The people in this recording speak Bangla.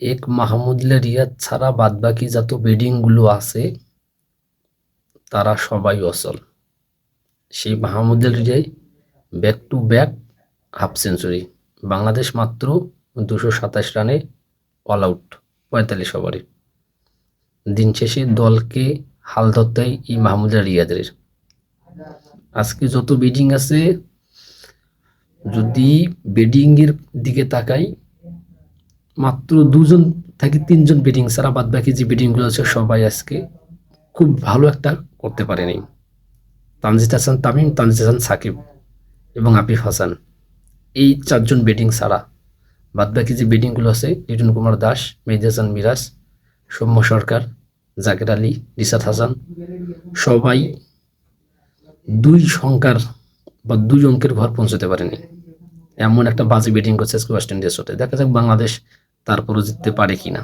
এক মাহমুদুল্লাহ রিয়াদ ছাড়া বাদবাকি যত ব্যাটিংগুলো আছে তারা সবাই অচল। সেই Mahmudullah Riyad back to back half century, Bangladesh মাত্র 227 রানে অল আউট 45 ওভারে। দিন শেষে দলকে হাল ধরতে হয় এই মাহমুদুল্লাহ রিয়াদের। আজকে যত ব্যাটিং আছে, যদি ব্যাটিংয়ের দিকে তাকাই, মাত্র 2জন থেকে 3জন ব্যাটিং ছাড়া বাদ বাকি যে ব্যাটিংগুলো আছে সবাই আজকে খুব ভালো একটা করতে পারেনি। তানজিদ হাসান তামিম, তানজিদ হাসান সাকিব এবং আফিফ হাসান, এই 4জন ব্যাটিং ছাড়া বাদ বাকি যে ব্যাটিংগুলো আছে, লিটন কুমার দাস, মেহেদী হাসান মিরাজ, সৌম্য সরকার, জাকের আলী, রিশাদ হাসান, সবাই 2 সংখ্যার বা 2 অঙ্কের ঘর পৌঁছতে পারেনি। এমন একটা বাজে ব্যাটিং করছে আজকে ওয়েস্ট ইন্ডিজের সাথে। দেখা যাক বাংলাদেশ তারপরও জিততে পারে কিনা।